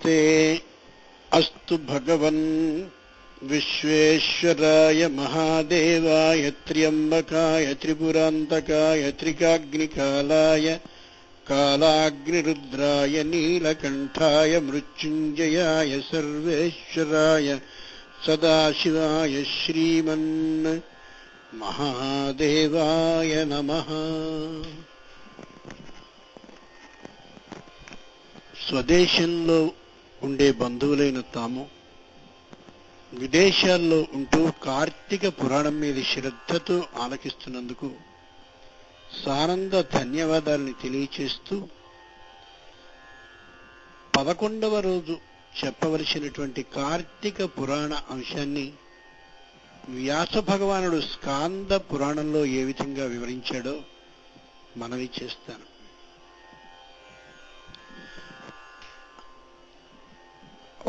नमस्ते अस्तु भगवन् विश्वेश्वराय महादेवाय त्र्यंबकाय त्रिपुरान्तकाय त्रिकाग्निकालाय कालाग्निरुद्राय नीलकण्ठाय मृत्युञ्जयाय सर्वेश्वराय सदाशिवाय श्रीमन् महादेवाय नमः। స్వదేశంలో ఉండే బంధువులైన తాము విదేశాల్లో ఉంటూ కార్తీక పురాణం మీద శ్రద్ధతో ఆలకిస్తున్నందుకు సానంద ధన్యవాదాలని తెలియచేస్తూ 11వ రోజు చెప్పవలసినటువంటి కార్తీక పురాణ అంశాన్ని వ్యాస భగవానుడు స్కాంద పురాణంలో ఏ విధంగా వివరించాడో మనవి చేస్తాను.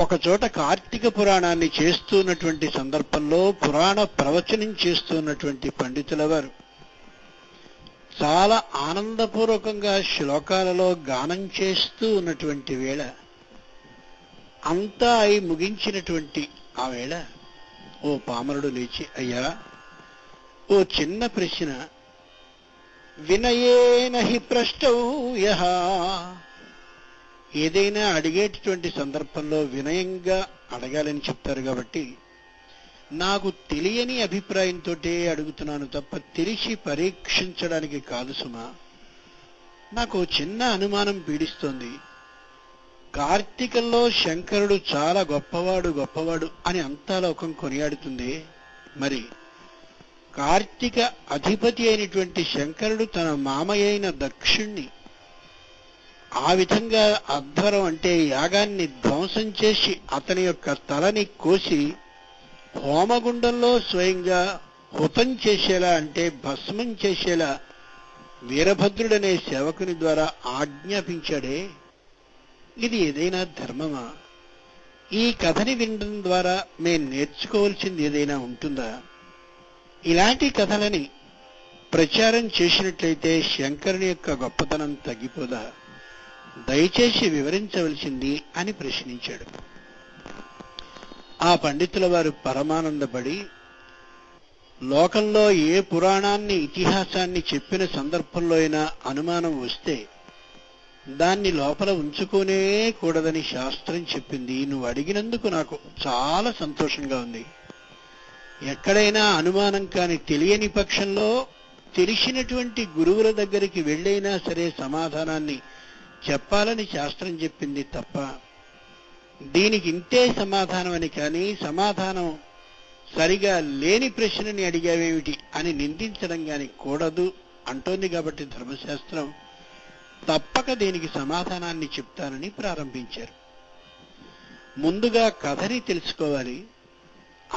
ఒక చోట కార్తీక పురాణాన్ని చేస్తున్నటువంటి సందర్భంలో పురాణ ప్రవచనం చేస్తున్నటువంటి పండితుల వారు చాలా ఆనందపూర్వకంగా శ్లోకాలలో గానం చేస్తూ ఉన్నటువంటి వేళ అంతా అయి ముగించినటువంటి ఆ వేళ ఓ పామరుడు లేచి, అయ్యా ఓ చిన్న ప్రశ్న, వినయేన హి ప్రష్టౌయః. ఏదైనా అడిగేటటువంటి సందర్భంలో వినయంగా అడగాలని చెప్తారు కాబట్టి నాకు తెలియని అభిప్రాయంతో అడుగుతున్నాను తప్ప తెలిసి పరీక్షించడానికి కాదు సుమా. నాకు చిన్న అనుమానం పీడిస్తోంది. కార్తీకంలో శంకరుడు చాలా గొప్పవాడు అని అంతా లోకం కొనియాడుతుంది. మరి కార్తీక అధిపతి అయినటువంటి శంకరుడు తన మామయ్యైన దక్షుణ్ణి ఆ విధంగా అధ్వరం అంటే యాగాన్ని ధ్వంసం చేసి అతని యొక్క తలని కోసి హోమగుండంలో స్వయంగా హుతం చేసేలా అంటే భస్మం చేసేలా వీరభద్రుడనే సేవకుని ద్వారా ఆజ్ఞాపించాడే. ఇది ఏదైనా ధర్మమా? ఈ కథని వినడం ద్వారా మేము నేర్చుకోవాల్సింది ఏదైనా ఉంటుందా? ఇలాంటి కథలని ప్రచారం చేసినట్లయితే శంకరుని యొక్క గొప్పతనం తగ్గిపోదా? దయచేసి వివరించవలసింది అని ప్రశ్నించాడు. ఆ పండితుల వారు పరమానందపడి, లోకంలో ఏ పురాణాన్ని ఇతిహాసాన్ని చెప్పిన సందర్భంలో అయినా అనుమానం వస్తే దాన్ని లోపల ఉంచుకోనే కూడదని శాస్త్రం చెప్పింది. నువ్వు అడిగినందుకు నాకు చాలా సంతోషంగా ఉంది. ఎక్కడైనా అనుమానం కాని తెలియని పక్షంలో తెలిసినటువంటి గురువుల దగ్గరికి వెళ్ళైనా సరే సమాధానాన్ని చెప్పాలని శాస్త్రం చెప్పింది తప్ప దీనికి ఇంతే సమాధానం అని కానీ సమాధానం సరిగా లేని ప్రశ్నని అడిగావేమిటి అని నిందించడం గాని కూడదు అంటోంది. కాబట్టి ధర్మశాస్త్రం తప్పక దీనికి సమాధానాన్ని చెప్తానని ప్రారంభించారు. ముందుగా కథని తెలుసుకోవాలి,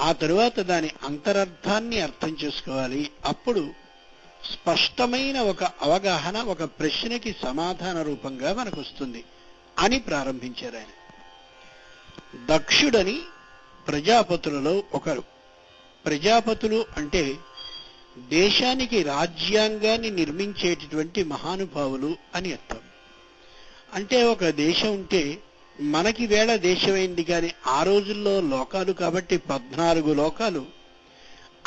ఆ తరువాత దాని అంతరర్థాన్ని అర్థం చేసుకోవాలి. అప్పుడు స్పష్టమైన ఒక అవగాహన ఒక ప్రశ్నకి సమాధాన రూపంగా మనకు వస్తుంది అని ప్రారంభించారు ఆయన. దక్షుడని ప్రజాపతులలో ఒకరు. ప్రజాపతులు అంటే దేశానికి రాజ్యాంగాన్ని నిర్మించేటటువంటి మహానుభావులు అని అర్థం. అంటే ఒక దేశం ఉంటే మనకి వేళ దేశమైంది కానీ ఆ రోజుల్లో లోకాలు కాబట్టి 14 లోకాలు.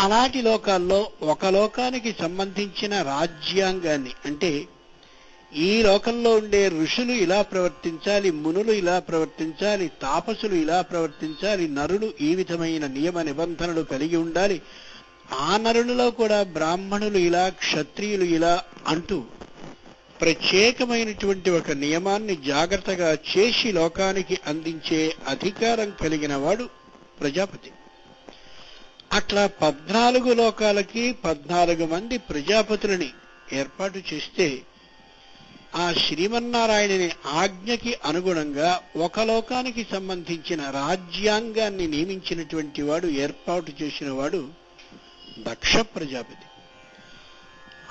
అలాంటి లోకాల్లో ఒక లోకానికి సంబంధించిన రాజ్యాంగాన్ని అంటే ఈ లోకంలో ఉండే ఋషులు ఇలా ప్రవర్తించాలి, మునులు ఇలా ప్రవర్తించాలి, తాపసులు ఇలా ప్రవర్తించాలి, నరులు ఈ విధమైన నియమ నిబంధనలు కలిగి ఉండాలి, ఆ నరులలో కూడా బ్రాహ్మణులు ఇలా, క్షత్రియులు ఇలా అంటూ ప్రత్యేకమైనటువంటి ఒక నియమాన్ని జాగ్రత్తగా చేసి లోకానికి అందించే అధికారం కలిగిన వాడు ప్రజాపతి. అట్లా 14 లోకాలకి 14 మంది ప్రజాపతులని ఏర్పాటు చేస్తే ఆ శ్రీమన్నారాయణుని ఆజ్ఞకి అనుగుణంగా ఒక లోకానికి సంబంధించిన రాజ్యాంగాన్ని నియమించినటువంటి వాడు, ఏర్పాటు చేసిన వాడు దక్ష ప్రజాపతి.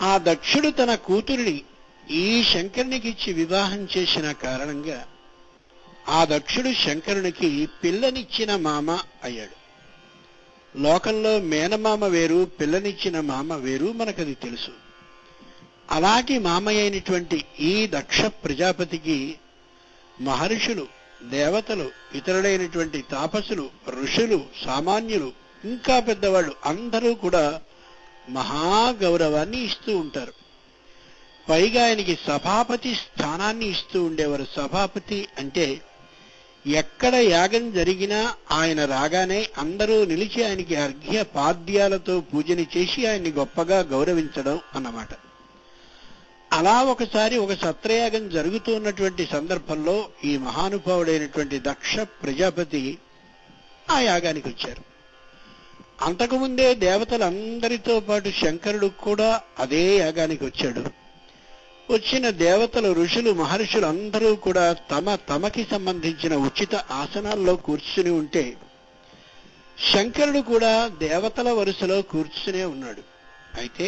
ఆ దక్షుడు తన కూతురిని ఈ శంకరునికి ఇచ్చి వివాహం చేసిన కారణంగా ఆ దక్షుడు శంకరునికి పిల్లనిచ్చిన మామ అయ్యాడు. లోకంలో మేనమామ వేరు, పిల్లనిచ్చిన మామ వేరు, మనకది తెలుసు. అలాంటి మామయ్య అయినటువంటి ఈ దక్ష ప్రజాపతికి మహర్షులు దేవతలు, ఇతరులైనటువంటి తాపసులు, ఋషులు, సామాన్యులు, ఇంకా పెద్దవాళ్ళు అందరూ కూడా మహాగౌరవాన్ని ఇస్తూ ఉంటారు. పైగా ఆయనకి సభాపతి స్థానాన్ని ఇస్తూ ఉండేవారు. సభాపతి అంటే ఎక్కడ యాగం జరిగినా ఆయన రాగానే అందరూ నిలిచి ఆయనకి అర్ఘ్య పాద్యాలతో పూజని చేసి ఆయన్ని గొప్పగా గౌరవించడం అన్నమాట. అలా ఒకసారి ఒక సత్రయాగం జరుగుతున్నటువంటి సందర్భంలో ఈ మహానుభావుడైనటువంటి దక్ష ప్రజాపతి ఆ యాగానికి వచ్చారు. అంతకుముందే దేవతలందరితో పాటు శంకరుడు కూడా అదే యాగానికి వచ్చాడు. వచ్చిన దేవతలు, ఋషులు, మహర్షులు అందరూ కూడా తమకి సంబంధించిన ఉచిత ఆసనాల్లో కూర్చుని ఉంటే శంకరుడు కూడా దేవతల వరుసలో కూర్చునే ఉన్నాడు. అయితే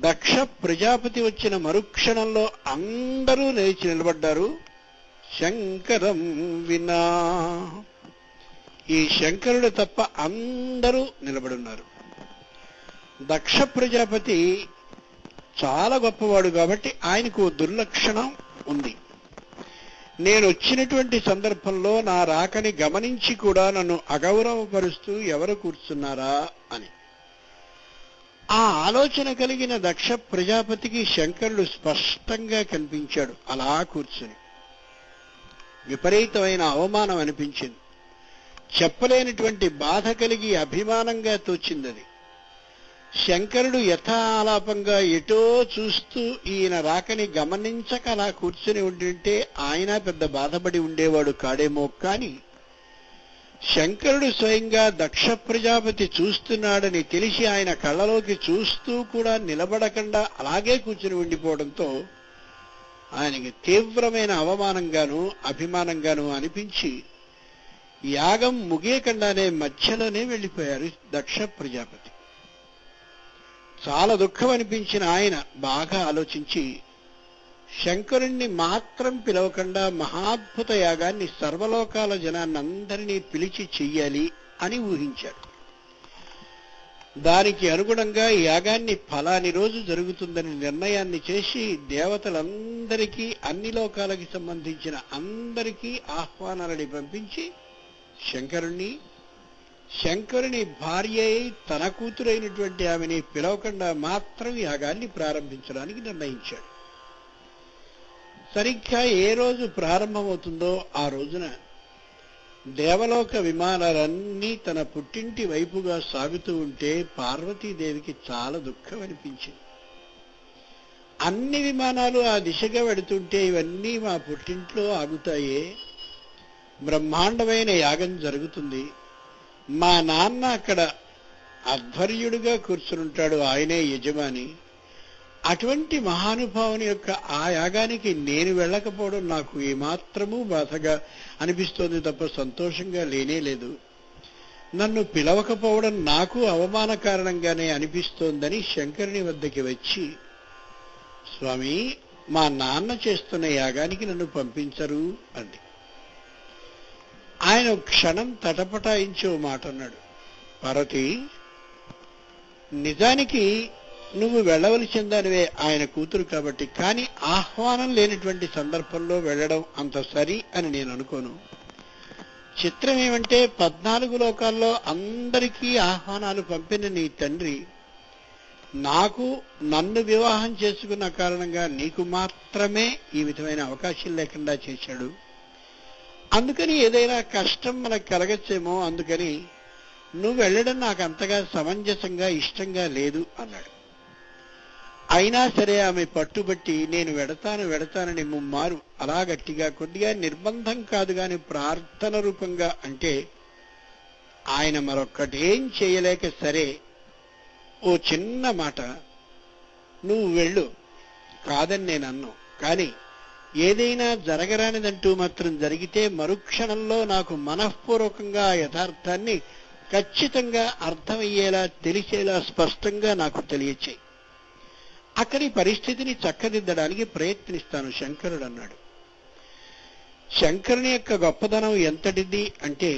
దక్ష ప్రజాపతి వచ్చిన మరుక్షణంలో అందరూ లేచి నిలబడ్డారు. శంకరం వినా, ఈ శంకరుడు తప్ప అందరూ నిలబడున్నారు. దక్ష ప్రజాపతి చాలా గొప్పవాడు కాబట్టి ఆయనకు దుర్లక్షణం ఉంది. నేను వచ్చినటువంటి సందర్భంలో నా రాకని గమనించి కూడా నన్ను అగౌరవపరుస్తూ ఎవరు కూర్చున్నారా అని. ఆ ఆలోచన కలిగిన దక్ష ప్రజాపతికి శంకరుడు స్పష్టంగా కనిపించాడు. అలా కూర్చుని విపరీతమైన అవమానం అనిపించింది. చెప్పలేనటువంటి బాధ కలిగి అభిమానంగా తోచిందది. శంకరుడు యథాలాపంగా ఎటో చూస్తూ ఈయన రాకని గమనించక అలా కూర్చుని ఉండింటే ఆయన పెద్ద బాధపడి ఉండేవాడు కాడేమో. కాని శంకరుడు స్వయంగా దక్ష ప్రజాపతి చూస్తున్నాడని తెలిసి ఆయన కళ్ళలోకి చూస్తూ కూడా నిలబడకుండా అలాగే కూర్చుని ఉండిపోవడంతో ఆయనకి తీవ్రమైన అవమానంగాను అభిమానంగాను అనిపించి యాగం ముగియకుండానే మధ్యలోనే వెళ్ళిపోయారు దక్ష ప్రజాపతి. చాలా దుఃఖం అనిపించిన ఆయన బాగా ఆలోచించి శంకరుణ్ణి మాత్రం పిలవకుండా మహాద్భుత యాగాన్ని సర్వలోకాల జనాన్నందరినీ పిలిచి చెయ్యాలి అని ఊహించాడు. దానికి అనుగుణంగా ఈ యాగాన్ని ఫలాని రోజు జరుగుతుందని నిర్ణయాన్ని చేసి దేవతలందరికీ, అన్ని లోకాలకి సంబంధించిన అందరికీ ఆహ్వానాలని పంపించి శంకరుని భార్య అయి తన కూతురైనటువంటి ఆమెని పిలవకుండా మాత్రం యాగాన్ని ప్రారంభించడానికి నిర్ణయించాడు. సరిగ్గా ఏ రోజు ప్రారంభమవుతుందో ఆ రోజున దేవలోక విమానాలన్నీ తన పుట్టింటి వైపుగా సాగుతూ ఉంటే పార్వతీదేవికి చాలా దుఃఖం అనిపించింది. అన్ని విమానాలు ఆ దిశగా వెడుతుంటే ఇవన్నీ మా పుట్టింట్లో ఆగుతాయే, బ్రహ్మాండమైన యాగం జరుగుతుంది, మా నాన్న అక్కడ అధ్వర్యుడిగా కూర్చునుంటాడు, ఆయనే యజమాని, అటువంటి మహానుభావుని యొక్క ఆ యాగానికి నేను వెళ్ళకపోవడం నాకు ఏమాత్రమూ బాధగా అనిపిస్తోంది తప్ప సంతోషంగా లేనే లేదు. నన్ను పిలవకపోవడం నాకు అవమాన కారణంగానే అనిపిస్తోందని శంకరుని వద్దకి వచ్చి, స్వామి, మా నాన్న చేస్తున్న యాగానికి నన్ను పంపించరు అంది. ఆయన క్షణం తటపటాయించి ఓ మాట అన్నాడు. పార్వతి, నిజానికి నువ్వు వెళ్ళవలసిందానివే ఆయన కూతురు కాబట్టి, కానీ ఆహ్వానం లేనటువంటి సందర్భంలో వెళ్ళడం అంత సరి అని నేను అనుకోను. చిత్రం ఏమంటే 14 లోకాల్లో అందరికీ ఆహ్వానాలు పంపిన నీ తండ్రి నన్ను వివాహం చేసుకున్న కారణంగా నీకు మాత్రమే ఈ విధమైన అవకాశం లేకుండా చేశాడు. అందుకని ఏదైనా కష్టం మనకు కలగచ్చేమో, అందుకని నువ్వు వెళ్ళడం నాకు అంతగా సమంజసంగా ఇష్టంగా లేదు అన్నాడు. అయినా సరే ఆమె పట్టుబట్టి నేను వెడతానని ముమ్మారు అలా గట్టిగా, కొద్దిగా నిర్బంధం కాదు గాని ప్రార్థన రూపంగా అంటే ఆయన మరొక్కటేం చేయలేక, సరే ఓ చిన్న మాట, నువ్వు వెళ్ళు కాదని నేను అన్నాను, కానీ ఏదైనా జరగరానిదంటూ మాత్రం జరిగితే మరుక్షణంలో నాకు మనఃపూర్వకంగా ఆ యథార్థాన్ని ఖచ్చితంగా అర్థమయ్యేలా, తెలిసేలా స్పష్టంగా నాకు తెలియచేయి. అక్కడి పరిస్థితిని చక్కదిద్దడానికి ప్రయత్నిస్తాను శంకరుడు అన్నాడు. శంకరుని యొక్క గొప్పదనం ఎంతటిది అంటే,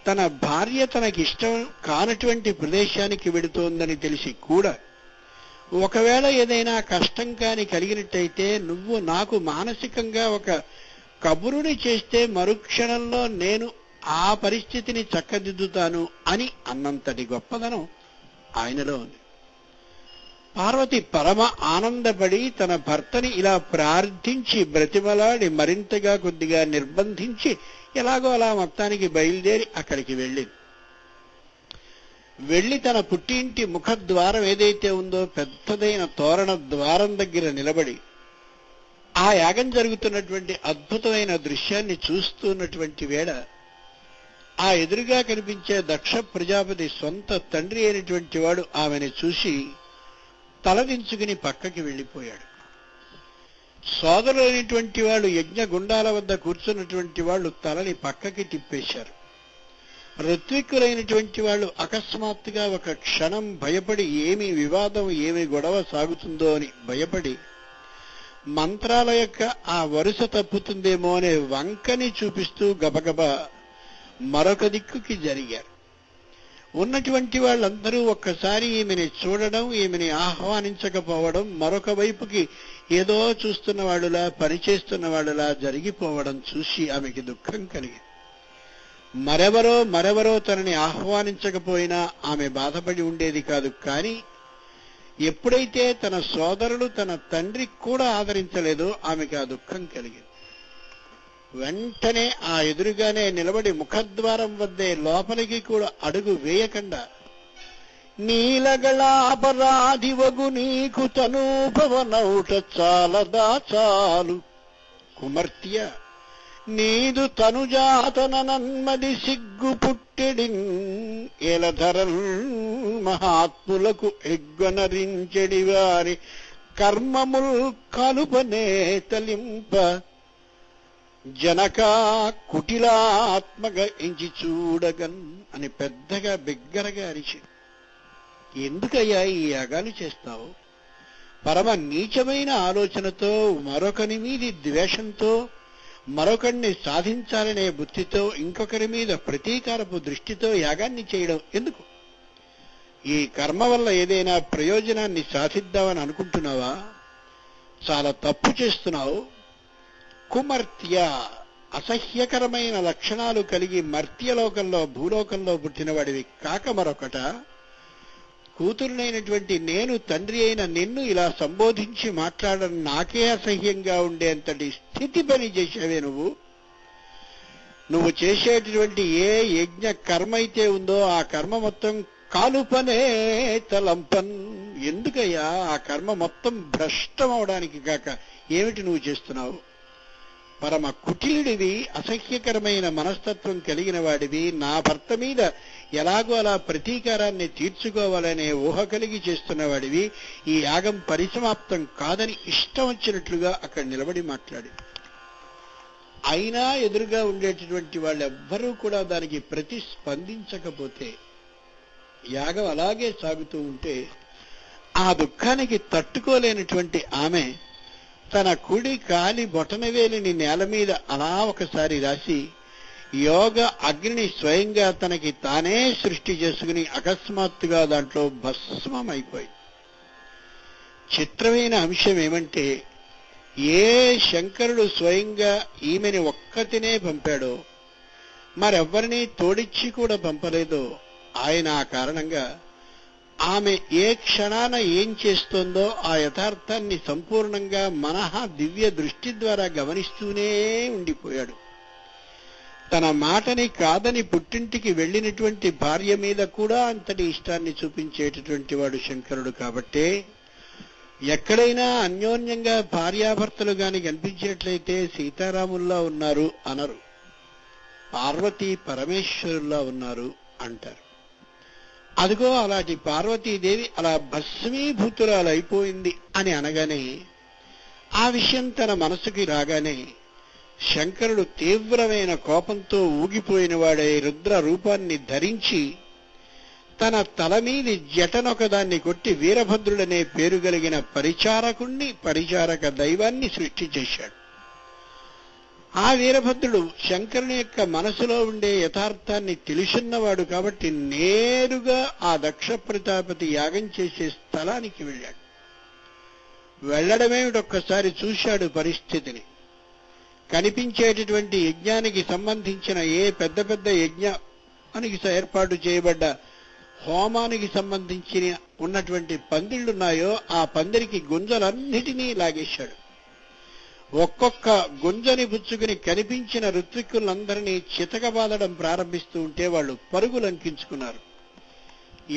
తన భార్య తనకిష్టం కానటువంటి ప్రదేశానికి వెడుతోందని తెలిసి కూడా ఒకవేళ ఏదైనా కష్టం కాని కలిగినట్టయితే నువ్వు నాకు మానసికంగా ఒక కబురుని చేస్తే మరుక్షణంలో నేను ఆ పరిస్థితిని చక్కదిద్దుతాను అని అన్నంతటి గొప్పదనం ఆయనలో ఉంది. పార్వతి పరమ ఆనందపడి తన భర్తని ఇలా ప్రార్థించి బ్రతిమలాడి మరింతగా కొద్దిగా నిర్బంధించి ఎలాగో అలా మొత్తానికి బయలుదేరి అక్కడికి వెళ్ళి తన పుట్టింటి ముఖద్వారం ఏదైతే ఉందో పెద్దదైన తోరణ ద్వారం దగ్గర నిలబడి ఆ యాగం జరుగుతున్నటువంటి అద్భుతమైన దృశ్యాన్ని చూస్తున్నటువంటి వేళ ఆ ఎదురుగా కనిపించే దక్ష ప్రజాపతి సొంత తండ్రి అయినటువంటి వాడు ఆమెను చూసి తలదించుకుని పక్కకి వెళ్ళిపోయాడు. సోదరులైనటువంటి వాళ్ళు యజ్ఞ గుండాల వద్ద కూర్చున్నటువంటి వాళ్ళు తలని పక్కకి తిప్పేశారు. ఋత్విక్కులైనటువంటి వాళ్ళు అకస్మాత్తుగా ఒక క్షణం భయపడి ఏమి వివాదం ఏమి గొడవ సాగుతుందో అని భయపడి మంత్రాల యొక్క ఆ వరుస తప్పుతుందేమో అనే వంకని చూపిస్తూ గబగబా మరొక దిక్కుకి జరిగారు. ఉన్నటువంటి వాళ్ళందరూ ఒక్కసారి ఈమెని చూడడం, ఈమెని ఆహ్వానించకపోవడం, మరొక వైపుకి ఏదో చూస్తున్న వాళ్ళులా పనిచేస్తున్న వాళ్ళులా జరిగిపోవడం చూసి ఆమెకి దుఃఖం కలిగింది. మరెవరో తనని ఆహ్వానించకపోయినా ఆమె బాధపడి ఉండేది కాదు. కానీ ఎప్పుడైతే తన సోదరుడు తన తండ్రి కూడా ఆదరించలేదో ఆమెకి ఆ దుఃఖం కలిగింది. వెంటనే ఆ ఎదురుగానే నిలబడి ముఖద్వారం వద్దే లోపలికి కూడా అడుగు వేయకుండా నీలగళాపరాధివగు నీకు తనూపవనౌట చాలదా చాలు కుమర్త్య నీదు తనుజాతన నన్మది సిగ్గు పుట్టెడిన్ ఏలధరల్ మహాత్ములకు ఎగ్గనరించెడి వారి కర్మముల్ కలుపనే తలింప జనకా కుటిలాత్మగా ఎంచి చూడగన్ అని పెద్దగా బిగ్గరగా అరిచి, ఎందుకయ్యా ఈ యాగాలు చేస్తావు? పరమ నీచమైన ఆలోచనతో, మరొకరి మీది ద్వేషంతో, మరొకరిని సాధించాలనే బుద్ధితో, ఇంకొకరి మీద ప్రతీకారపు దృష్టితో యాగాన్ని చేయడం ఎందుకు? ఈ కర్మ వల్ల ఏదైనా ప్రయోజనాన్ని సాధిద్దామని అనుకుంటున్నావా? చాలా తప్పు చేస్తున్నావు. కుమర్త్య అసహ్యకరమైన లక్షణాలు కలిగి మర్త్యలోకంలో భూలోకంలో పుట్టినవాడివి కాక మరొకట, కూతురునైనటువంటి నేను తండ్రి అయిన నిన్ను ఇలా సంబోధించి మాట్లాడడం నాకే అసహ్యంగా ఉండేంతటి స్థితి పని చేశావే నువ్వు చేసేటటువంటి ఏ యజ్ఞ కర్మ అయితే ఉందో ఆ కర్మ మొత్తం కాలుపనే తలంపన్. ఎందుకయ్యా ఆ కర్మ మొత్తం భ్రష్టం అవడానికి కాక ఏమిటి నువ్వు చేస్తున్నావు? పరమ కుటిలుడివి, అసహ్యకరమైన మనస్తత్వం కలిగిన వాడివి, నా భర్త మీద ఎలాగో అలా ప్రతీకారాన్ని తీర్చుకోవాలనే ఊహ కలిగి చేస్తున్నవాడివి, ఈ యాగం పరిసమాప్తం కాదని ఇష్టం వచ్చినట్లుగా అక్కడ నిలబడి మాట్లాడి, అయినా ఎదురుగా ఉండేటటువంటి వాళ్ళెవ్వరూ కూడా దానికి ప్రతిస్పందించకపోతే యాగం అలాగే సాగుతూ ఉంటే ఆ దుఃఖానికి తట్టుకోలేనటువంటి ఆమె తన కుడి కాలి బొటనవేలిని నేల మీద అలా ఒకసారి రాసి యోగ అగ్నిని స్వయంగా తనకి తానే సృష్టి చేసుకుని అకస్మాత్తుగా దాంట్లో భస్మమైపోయింది. చిత్రమైన అంశం ఏమంటే, ఏ శంకరుడు స్వయంగా ఈమెని ఒక్కతినే పంపాడో, మరెవ్వరినీ తోడిచ్చి కూడా పంపలేదో, ఆయన ఆ కారణంగా ఆమె ఏ క్షణాన ఏం చేస్తోందో ఆ యథార్థాన్ని సంపూర్ణంగా మనః దివ్య దృష్టి ద్వారా గమనిస్తూనే ఉండిపోయాడు. తన మాటని కాదని పుట్టింటికి వెళ్ళినటువంటి భార్య మీద కూడా అంతటి ఇష్టాన్ని చూపించేటటువంటి వాడు శంకరుడు. కాబట్టే ఎక్కడైనా అన్యోన్యంగా భార్యాభర్తలు గాని కనిపించేట్లయితే సీతారాముల్లా ఉన్నారు అనరు, పార్వతీ పరమేశ్వరుల్లా ఉన్నారు అంటారు. అదిగో అలాంటి పార్వతీదేవి అలా భస్మీభూతురాలైపోయింది అని అనగానే, ఆ విషయం తన మనసుకి రాగానే శంకరుడు తీవ్రమైన కోపంతో ఊగిపోయిన వాడే రుద్ర రూపాన్ని ధరించి తన తల మీది జటనొకదాన్ని కొట్టి వీరభద్రుడనే పేరు కలిగిన పరిచారకుణ్ణి, పరిచారక దైవాన్ని సృష్టి చేశాడు. ఆ వీరభద్రుడు శంకరుని యొక్క మనసులో ఉండే యథార్థాన్ని తెలుసున్నవాడు కాబట్టి నేరుగా ఆ దక్ష ప్రజాపతి యాగం చేసే స్థలానికి వెళ్ళాడు. వెళ్ళడమేమిటొక్కసారి చూశాడు పరిస్థితిని. కనిపించేటటువంటి యజ్ఞానికి సంబంధించిన ఏ పెద్ద పెద్ద యజ్ఞానికి ఏర్పాటు చేయబడ్డ హోమానికి సంబంధించిన ఉన్నటువంటి పందిళ్లున్నాయో ఆ పందిరికి గుంజలన్నిటినీ లాగేశాడు. ఒక్కొక్క గుంజని పుచ్చుకుని కనిపించిన ఋత్విక్కులందరినీ చితకబాదడం ప్రారంభిస్తూ ఉంటే వాళ్ళు పరుగులంకించుకున్నారు.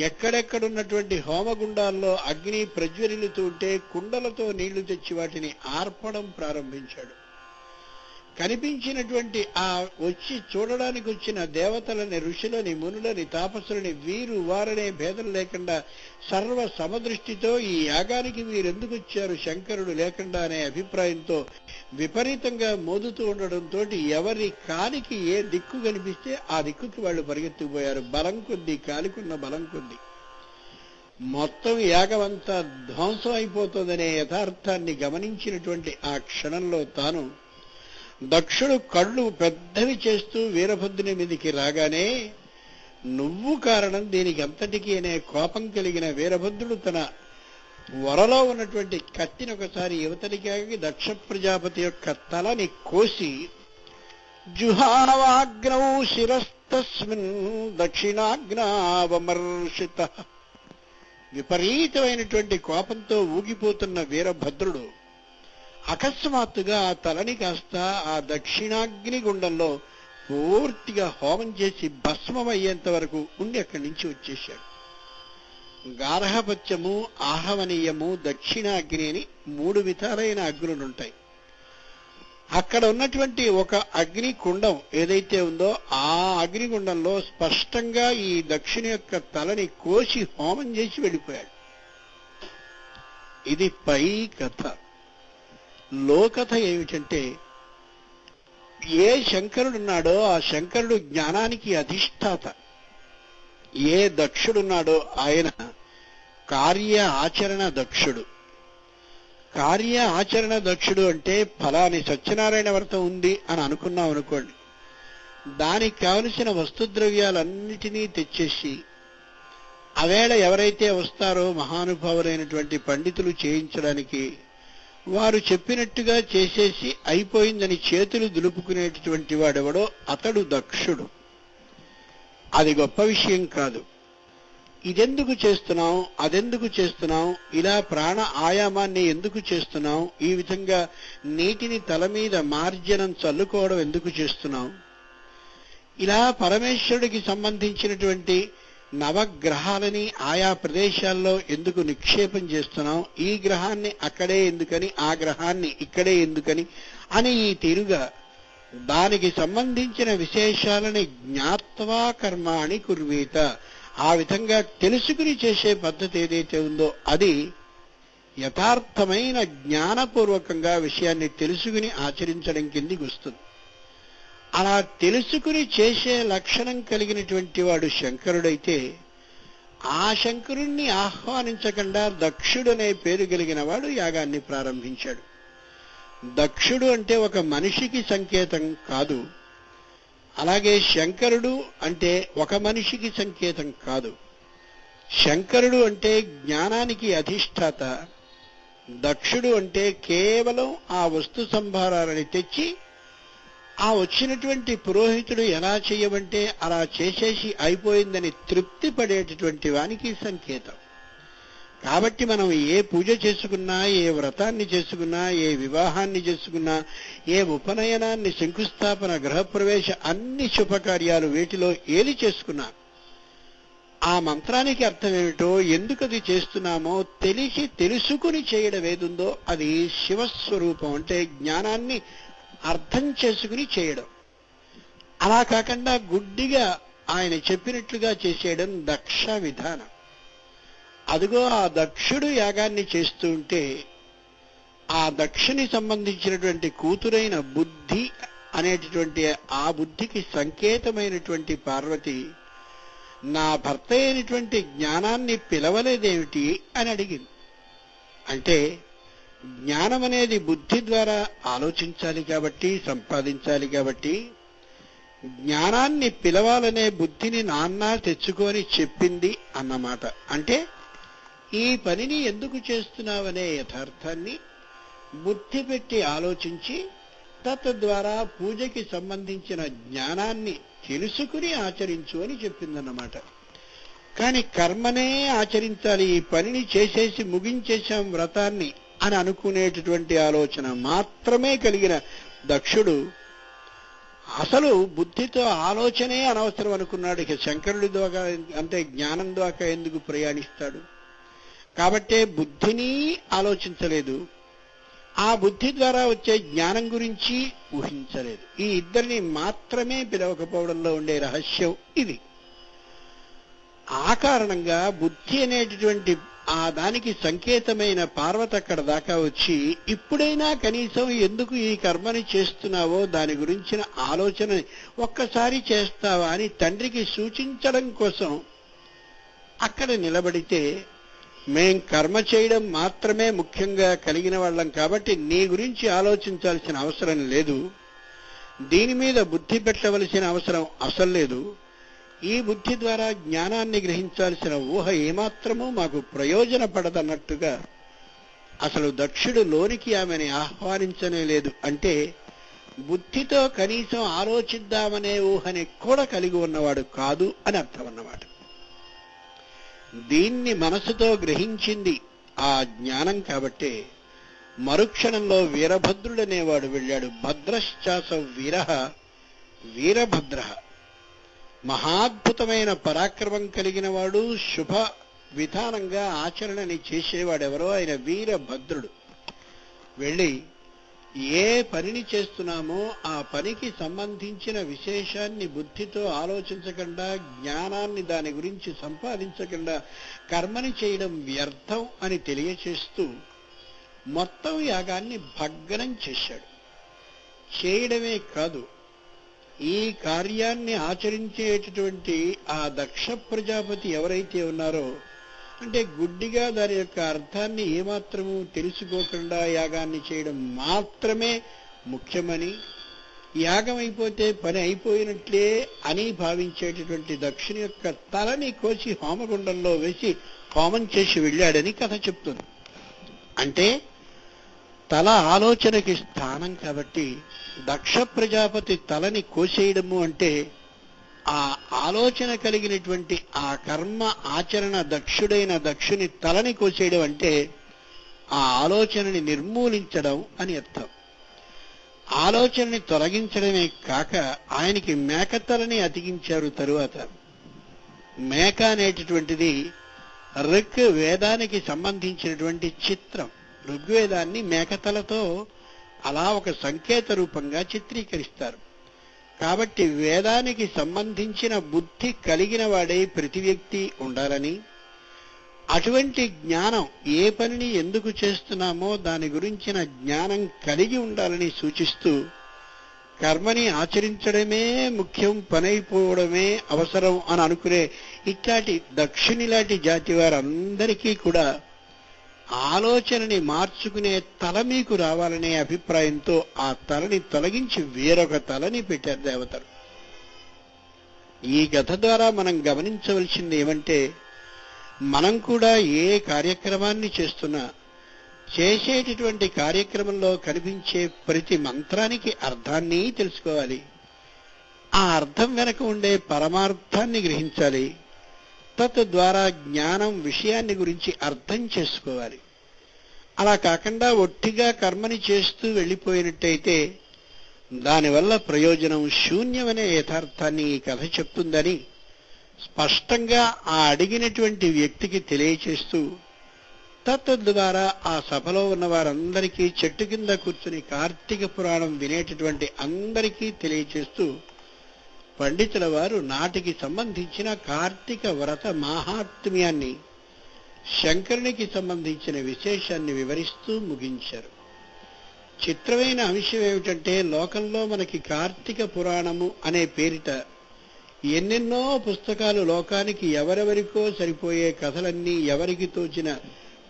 ఎక్కడెక్కడున్నటువంటి హోమగుండాల్లో అగ్ని ప్రజ్వరిల్లుతూ ఉంటే కుండలతో నీళ్లు తెచ్చి వాటిని ఆర్పడం ప్రారంభించాడు. కనిపించినటువంటి ఆ వచ్చి చూడడానికి వచ్చిన దేవతలని, ఋషులని, మునులని, తాపసులని వీరు వారనే భేదం లేకుండా సర్వ సమదృష్టితో ఈ యాగానికి వీరెందుకు వచ్చారు శంకరుడు లేకుండా అనే అభిప్రాయంతో విపరీతంగా మోదుతూ ఉండడంతో ఎవరి కాలికి ఏ దిక్కు కనిపిస్తే ఆ దిక్కుకి వాళ్ళు పరిగెత్తుకుపోయారు. బలం కొద్దీ, కాలికున్న బలం కొద్దీ మొత్తం యాగమంతా ధ్వంసం అయిపోతుందనే యథార్థాన్ని గమనించినటువంటి ఆ క్షణంలో తాను దక్షుడు కళ్ళు పెద్దవి చేస్తూ వీరభద్రుని మీదికి రాగానే నువ్వు కారణం దీనికి అంతటికీ అనే కోపం కలిగిన వీరభద్రుడు తన వరలో ఉన్నటువంటి కత్తిని ఒకసారి యువతలికి దక్ష ప్రజాపతి యొక్క తలని కోసి జుహావాగ్నౌ శిరస్తస్మిన్ దక్షిణాగ్నావమర్షిత. విపరీతమైనటువంటి కోపంతో ఊగిపోతున్న వీరభద్రుడు అకస్మాత్తుగా ఆ తలని కాస్త ఆ దక్షిణాగ్ని గుండంలో పూర్తిగా హోమం చేసి భస్మమయ్యేంత వరకు ఉండి అక్కడి నుంచి వచ్చేశాడు. గార్హపత్యము, ఆహవనీయము, దక్షిణాగ్ని అని 3 విధాలైన అగ్నులుంటాయి. అక్కడ ఉన్నటువంటి ఒక అగ్ని కుండం ఏదైతే ఉందో ఆ అగ్నిగుండంలో స్పష్టంగా ఈ దక్షిణ యొక్క తలని కోసి హోమం చేసి వెళ్ళిపోయాడు. ఇది పై కథ. లోకథ ఏమిటంటే ఏ శంకరుడున్నాడో ఆ శంకరుడు జ్ఞానానికి అధిష్టాత. ఏ దక్షుడున్నాడో ఆయన కార్య ఆచరణ దక్షుడు. కార్య ఆచరణ దక్షుడు అంటే ఫలాని సత్యనారాయణ వ్రతం ఉంది అని అనుకున్నాం అనుకోండి, దానికి కావలసిన వస్తుద్రవ్యాలన్నిటినీ తెచ్చేసి అవేళ ఎవరైతే వస్తారో మహానుభావులైనటువంటి పండితులు చేయించడానికి వారు చెప్పినట్టుగా చేసేసి అయిపోయిందని చేతులు దులుపుకునేటటువంటి వాడెవడో అతడు దక్షుడు. అది గొప్ప విషయం కాదు. ఇదెందుకు చేస్తున్నాం, అదెందుకు చేస్తున్నాం, ఇలా ప్రాణ ఆయామాన్ని ఎందుకు చేస్తున్నాం, ఈ విధంగా నీటిని తల మీద మార్జనం చల్లుకోవడం ఎందుకు చేస్తున్నాం, ఇలా పరమేశ్వరుడికి సంబంధించినటువంటి నవగ్రహాలని ఆయా ప్రదేశాల్లో ఎందుకు నిక్షేపం చేస్తున్నాం, ఈ గ్రహాన్ని అక్కడే ఎందుకని, ఆ గ్రహాన్ని ఇక్కడే ఎందుకని అని ఈ తీరుగా దానికి సంబంధించిన విశేషాలని జ్ఞాత్వా కర్మాణి కుర్వీత, ఆ విధంగా తెలుసుకుని చేసే పద్ధతి ఏదైతే ఉందో అది యథార్థమైన జ్ఞానపూర్వకంగా విషయాన్ని తెలుసుకుని ఆచరించడం కిందికి వస్తుంది. అలా తెలుసుకుని చేసే లక్షణం కలిగినటువంటి వాడు శంకరుడైతే ఆ శంకరుణ్ణి ఆహ్వానించకుండా దక్షుడు అనే పేరు కలిగిన వాడు యాగాన్ని ప్రారంభించాడు. దక్షుడు అంటే ఒక మనిషికి సంకేతం కాదు, అలాగే శంకరుడు అంటే ఒక మనిషికి సంకేతం కాదు. శంకరుడు అంటే జ్ఞానానికి అధిష్టాత, దక్షుడు అంటే కేవలం ఆ వస్తు సంభారాలని తెచ్చి ఆ వచ్చినటువంటి పురోహితుడు ఎలా చేయమంటే అలా చేసేసి అయిపోయిందని తృప్తి పడేటటువంటి వానికి సంకేతం. కాబట్టి మనం ఏ పూజ చేసుకున్నా, ఏ వ్రతాన్ని చేసుకున్నా, ఏ వివాహాన్ని చేసుకున్నా, ఏ ఉపనయనాన్ని, శంకుస్థాపన, గృహప్రవేశ అన్ని శుభకార్యాలు వీటిలో ఏది చేసుకున్నా ఆ మంత్రానికి అర్థం ఏమిటో, ఎందుకు అది చేస్తున్నామో తెలుసుకుని చేయడం ఏదుందో అది శివస్వరూపం. అంటే జ్ఞానాన్ని అర్థం చేసుకుని చేయడం. అలా కాకుండా గుడ్డిగా ఆయన చెప్పినట్లుగా చేసేయడం దక్ష విధానం. అదిగో ఆ దక్షుడు యాగాన్ని చేస్తూ ఉంటే ఆ దక్షుని సంబంధించినటువంటి కూతురైన బుద్ధి అనేటటువంటి ఆ బుద్ధికి సంకేతమైనటువంటి పార్వతి నా భర్త అయినటువంటి జ్ఞానాన్ని పిలవలేదేమిటి అని అడిగింది. అంటే జ్ఞానం అనేది బుద్ధి ద్వారా ఆలోచించాలి కాబట్టి, సంపాదించాలి కాబట్టి జ్ఞానాన్ని పిలవాలనే బుద్ధిని నాన్న తెచ్చుకొని చెప్పింది అన్నమాట. అంటే ఈ పనిని ఎందుకు చేస్తున్నావనే యథార్థాన్ని బుద్ధి పెట్టి ఆలోచించి తద్వారా పూజకి సంబంధించిన జ్ఞానాన్ని తెలుసుకుని ఆచరించు అని చెప్పిందన్నమాట. కానీ కర్మనే ఆచరించాలి, ఈ పనిని చేసేసి ముగించేశాం వ్రతాన్ని అని అనుకునేటటువంటి ఆలోచన మాత్రమే కలిగిన దక్షుడు అసలు బుద్ధితో ఆలోచనే అనవసరం అనుకున్నాడు. ఇక శంకరుడి ద్వారా అంటే జ్ఞానం ద్వారా ఎందుకు ప్రయాణిస్తాడు? కాబట్టే బుద్ధిని ఆలోచించలేదు, ఆ బుద్ధి ద్వారా వచ్చే జ్ఞానం గురించి ఊహించలేదు. ఈ ఇద్దరిని మాత్రమే పిలవకపోవడంలో ఉండే రహస్యం ఇది. ఆ కారణంగా బుద్ధి అనేటటువంటి ఆ దానికి సంకేతమైన పార్వతి అక్కడ దాకా వచ్చి, ఇప్పుడైనా కనీసం ఎందుకు ఈ కర్మని చేస్తున్నావో దాని గురించిన ఆలోచన ఒక్కసారి చేస్తావా అని తండ్రికి సూచించడం కోసం అక్కడ నిలబడితే, మేం కర్మ చేయడం మాత్రమే ముఖ్యంగా కలిగిన వాళ్ళం కాబట్టి నీ గురించి ఆలోచించాల్సిన అవసరం లేదు, దీని మీద బుద్ధి పెట్టవలసిన అవసరం అసలు లేదు, ఈ బుద్ధి ద్వారా జ్ఞానాన్ని గ్రహించాల్సిన ఊహ ఏమాత్రమూ మాకు ప్రయోజనపడదన్నట్టుగా అసలు దక్షుడు లోనికి ఆమెని ఆహ్వానించనే లేదు. అంటే బుద్ధితో కనీసం ఆలోచిద్దామనే ఊహని కూడా కలిగి ఉన్నవాడు కాదు అని అర్థం అన్నమాట. దీన్ని మనసుతో గ్రహించింది ఆ జ్ఞానం కాబట్టే మరుక్షణంలో వీరభద్రుడనేవాడు వెళ్ళాడు. భద్రశ్చాస వీరః వీరభద్ర, మహాద్భుతమైన పరాక్రమం కలిగిన వాడు, శుభ విధానంగా ఆచరణని చేసేవాడెవరో ఆయన వీరభద్రుడు. వెళ్ళి ఏ పనిని చేస్తున్నామో ఆ పనికి సంబంధించిన విశేషాన్ని బుద్ధితో ఆలోచించకుండా, జ్ఞానాన్ని దాని గురించి సంపాదించకుండా కర్మని చేయడం వ్యర్థం అని తెలియచేస్తూ మొత్తం యాగాన్ని భగ్నం చేశాడు. చేయడమే కాదు, ఈ కార్యాన్ని ఆచరించేటటువంటి ఆ దక్ష ప్రజాపతి ఎవరైతే ఉన్నారో, అంటే గుడ్డిగా దాని యొక్క అర్థాన్ని ఏమాత్రము తెలుసుకోకుండా యాగాన్ని చేయడం మాత్రమే ముఖ్యమని, యాగం అయిపోతే పని అయిపోయినట్లే అని భావించేటటువంటి దక్షుని యొక్క తలని కోసి హోమగుండంలో వేసి హోమం చేసి వెళ్ళాడని కథ చెప్తుంది. అంటే తల ఆలోచనకి స్థానం కాబట్టి దక్ష ప్రజాపతి తలని కోసేయడము అంటే ఆ ఆలోచన కలిగినటువంటి ఆ కర్మ ఆచరణ దక్షుడైన దక్షుని తలని కోసేయడం అంటే ఆ ఆలోచనని నిర్మూలించడం అని అర్థం. ఆలోచనని తొలగించడమే కాక ఆయనకి మేకతలని అతికించారు. తరువాత మేక అనేటటువంటిది ఋక్ వేదానికి సంబంధించినటువంటి చిత్రం. ఋగ్వేదాన్ని మేకతలతో అలా ఒక సంకేత రూపంగా చిత్రీకరిస్తారు. కాబట్టి వేదానికి సంబంధించిన బుద్ధి కలిగిన వాడే ప్రతి వ్యక్తి ఉండాలని, అటువంటి జ్ఞానం ఏ పనిని ఎందుకు చేస్తున్నామో దాని గురించిన జ్ఞానం కలిగి ఉండాలని సూచిస్తూ, కర్మని ఆచరించడమే ముఖ్యం, పనైపోవడమే అవసరం అని అనుకునే ఇట్లాంటి దక్షిణిలాంటి జాతి వారందరికీ కూడా ఆలోచనని మార్చుకునే తల మీకు రావాలనే అభిప్రాయంతో ఆ తలని తొలగించి వేరొక తలని పెట్టారు దేవతలు. ఈ కథ ద్వారా మనం గమనించవలసింది ఏమంటే, మనం కూడా ఏ కార్యక్రమాన్ని చేస్తున్నా చేసేటటువంటి కార్యక్రమంలో కనిపించే ప్రతి మంత్రానికి అర్థాన్ని తెలుసుకోవాలి. ఆ అర్థం వెనక ఉండే పరమార్థాన్ని గ్రహించాలి. తద్వారా జ్ఞానం విషయాన్ని గురించి అర్థం చేసుకోవాలి. అలా కాకుండా ఒట్టిగా కర్మని చేస్తూ వెళ్ళిపోయినట్టయితే దానివల్ల ప్రయోజనం శూన్యమనే యథార్థాన్ని ఈ కథ చెప్తుందని స్పష్టంగా ఆ అడిగినటువంటి వ్యక్తికి తెలియచేస్తూ, తద్వారా ఆ సభలో ఉన్న వారందరికీ చెట్టు కింద కూర్చుని కార్తీక పురాణం వినేటటువంటి అందరికీ తెలియచేస్తూ పండితుల వారు నాటికి సంబంధించిన కార్తీక వ్రత మాహాత్మ్యాన్ని, శంకరునికి సంబంధించిన విశేషాన్ని వివరిస్తూ ముగించారు. చిత్రమైన అంశం ఏమిటంటే, లోకంలో మనకి కార్తీక పురాణము అనే పేరిట ఎన్నెన్నో పుస్తకాలు లోకానికి ఎవరెవరికో సరిపోయే కథలన్నీ ఎవరికి తోచిన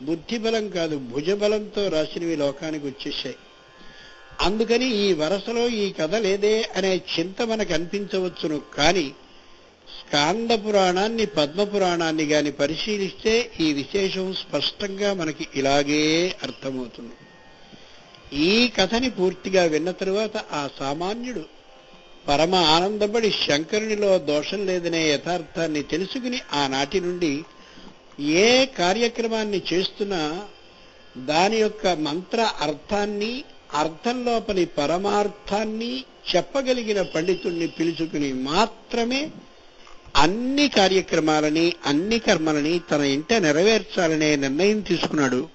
బుద్ధిబలం కాదు భుజబలంతో రాసినవి లోకానికి వచ్చేసాయి. అందుకని ఈ వరసలో ఈ కథ లేదే అనే చింత మనకు అనిపించవచ్చును. కానీ స్కాంద పురాణాన్ని, పద్మపురాణాన్ని గాని పరిశీలిస్తే ఈ విశేషం స్పష్టంగా మనకి ఇలాగే అర్థమవుతుంది. ఈ కథని పూర్తిగా విన్న తరువాత ఆ సామాన్యుడు పరమ ఆనందపడి శంకరునిలో దోషం లేదనే యథార్థాన్ని తెలుసుకుని ఆనాటి నుండి ఏ కార్యక్రమాన్ని చేస్తున్నా దాని యొక్క మంత్ర అర్థాన్ని, అర్థం లోపలి పరమార్థాన్ని చెప్పగలిగిన పండితుణ్ణి పిలుచుకుని మాత్రమే అన్ని కార్యక్రమాలని, అన్ని కర్మలని తన ఇంట నెరవేర్చాలనే నిర్ణయం తీసుకున్నాడు.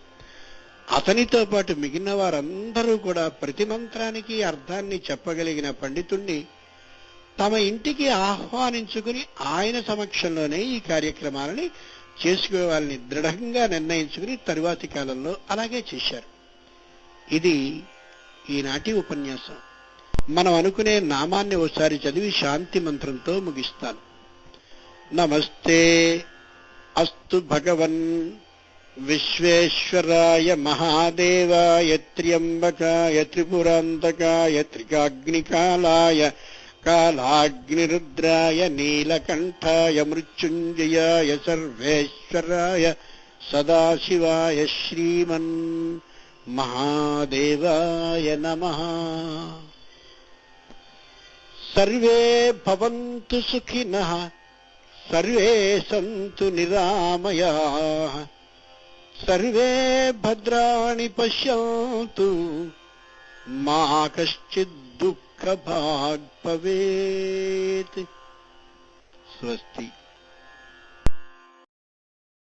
అతనితో పాటు మిగిలిన వారందరూ కూడా ప్రతి మంత్రానికి అర్థాన్ని చెప్పగలిగిన పండితుణ్ణి తమ ఇంటికి ఆహ్వానించుకుని ఆయన సమక్షంలోనే ఈ కార్యక్రమాలని చేసుకోవాలని దృఢంగా నిర్ణయించుకుని తరువాతి కాలంలో అలాగే చేశారు. ఇది ఈనాటి ఉపన్యాసం. మనం అనుకునే నామాన్ని ఒకసారి చదివి శాంతి మంత్రంతో ముగిస్తాను. నమస్తే అస్తు భగవన్ విశ్వేశ్వరాయ మహాదేవాయ త్ర్యంబకాయ త్రిపురాంతకాయ త్రికాగ్నికాలాయ కాలాగ్నిరుద్రాయ నీలకంఠాయ మృత్యుంజయాయ సర్వేశ్వరాయ సదాశివాయ శ్రీమన్ మహాదేవాయ నమః. సర్వే భవంతు సుఖినః, సర్వే సంతు నిరామయాః, సర్వే భద్రాణి పశ్యంతు, మా కశ్చిద్ దుఃఖభాగ్ భవేత్. స్వస్తి.